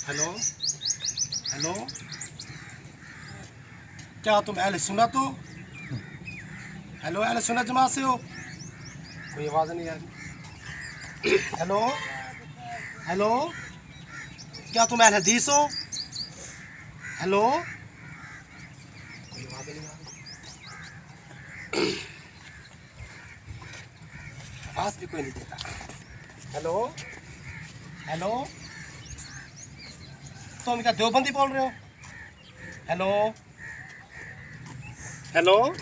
Hello hello, क्या तुम अहले सुन्नत हो? हेलो, अहले सुन्नत जमात से हो? कोई आवाज़ नहीं आ रही। हेलो हेलो, क्या तुम अहले हदीस हो? हेलो, कोई आवाज़ नहीं आ रही। आवाज़ भी कोई नहीं देता। हेलो हेलो, तुम क्या देवबंदी बोल रहे हो? हेलो हेलो,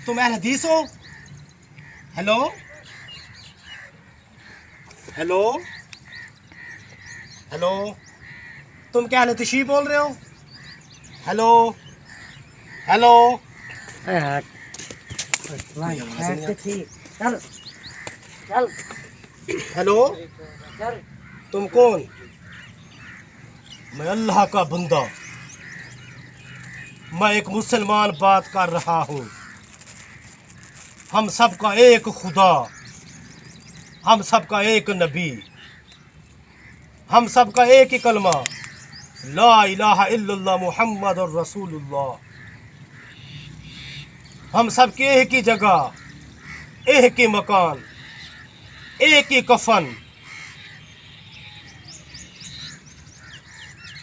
तुम अहले हदीस हो? हेलो हेलो हेलो, तुम क्या अहले तशरीह बोल रहे हो? हेलो हेलो, चल चल हेलो, चल। तुम कौन? मैं अल्लाह का बंदा, मैं एक मुसलमान बात कर रहा हूँ। हम सबका एक खुदा, हम सबका एक नबी, हम सबका एक ही कलमा, ला इलाहा इल्लल्लाह मुहम्मद और रसूलुल्लाह। हम सबके एक ही जगह, एक ही मकान, एक ही कफन।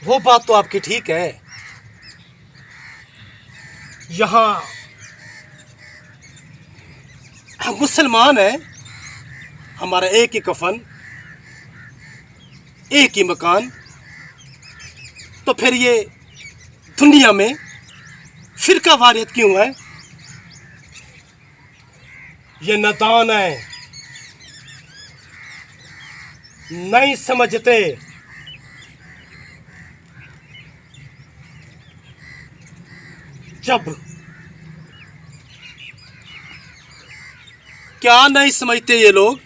वो बात तो आपकी ठीक है। यहाँ हम मुसलमान हैं, हमारा एक ही कफन, एक ही मकान। तो फिर ये दुनिया में फिरका वारियत क्यों है? ये नादान है, नहीं समझते। जब क्या नहीं समझते ये लोग?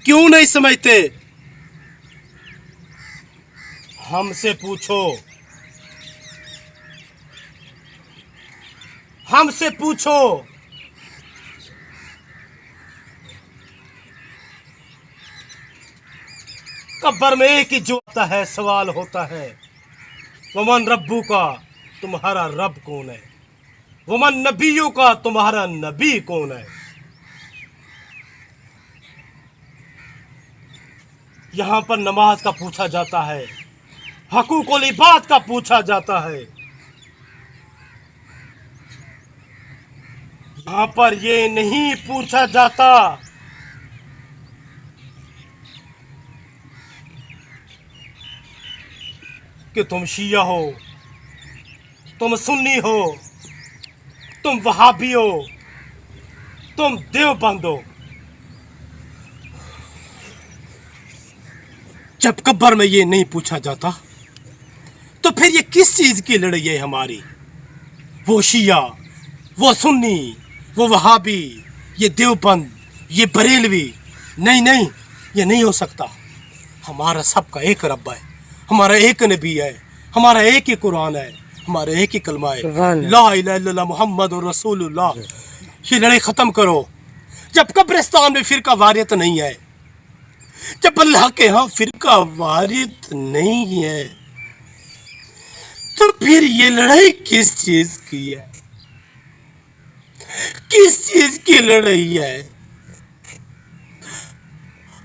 क्यों नहीं समझते? हमसे पूछो, हमसे पूछो। कब्र में एक ही जो आता है, सवाल होता है, वमन रब्बू का, तुम्हारा रब कौन है? वमन नबियों का, तुम्हारा नबी कौन है? यहाँ पर नमाज का पूछा जाता है, हकूकुल इबाद का पूछा जाता है। यहाँ पर ये नहीं पूछा जाता कि तुम शिया हो, तुम सुन्नी हो, तुम वहाबी हो, तुम देवबंद हो। जब कब्र में ये नहीं पूछा जाता, तो फिर ये किस चीज की लड़ाई है हमारी? वो शिया, वो सुन्नी, वो वहाबी, ये देवबंद, ये बरेलवी। नहीं नहीं, ये नहीं हो सकता। हमारा सबका एक रब है, हमारा एक नबी है, हमारा एक ही कुरान है, हमारा एक ही कलमा है, ला इलाहा इल्लल्लाह मुहम्मद और रसूलुल्लाह। ये लड़ाई खत्म करो। जब कब्रिस्तान में फिरका वारियत नहीं है, जब अल्लाह के यहाँ फिरका वारियत नहीं है, तो फिर ये लड़ाई किस चीज की है? किस चीज की लड़ाई है?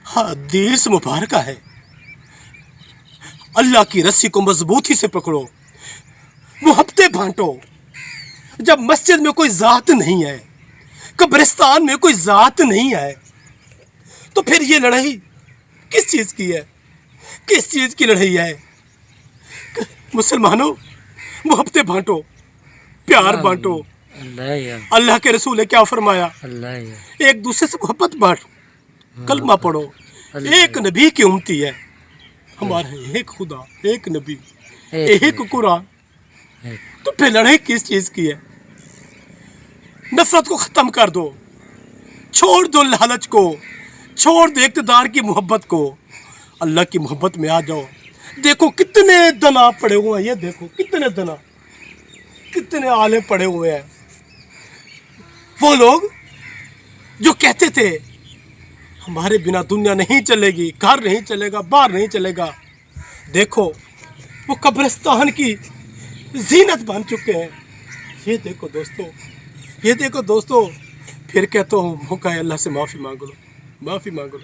हदीस मुबारक है, अल्लाह की रस्सी को मजबूती से पकड़ो, मोहब्बतें बांटो। जब मस्जिद में कोई जात नहीं है, कब्रिस्तान में कोई जात नहीं है, तो फिर ये लड़ाई किस चीज की है? किस चीज की लड़ाई है? मुसलमानों, मोहब्बतें बांटो, प्यार बांटो। अल्लाह के रसूल ने क्या फरमाया? एक दूसरे से मोहब्बत बांटो, कलमा पढ़ो। एक नबी की उम्मती है, हमारा एक खुदा, एक नबी, एक कुरान। तो फिर लड़ाई किस चीज की है? नफरत को खत्म कर दो, छोड़ दो लालच को, छोड़ दो इक़्तिदार की मोहब्बत को, अल्लाह की मोहब्बत में आ जाओ। देखो कितने दना पड़े हुए हैं, ये देखो कितने दना, कितने आले पड़े हुए हैं। वो लोग जो कहते थे हमारे बिना दुनिया नहीं चलेगी, घर नहीं चलेगा, बाहर नहीं चलेगा, देखो वो कब्रिस्तान की जीनत बन चुके हैं। ये देखो दोस्तों, ये देखो दोस्तों, फिर कहता हूँ मौका है, अल्लाह से माफ़ी मांग लो, माफ़ी मांग लो।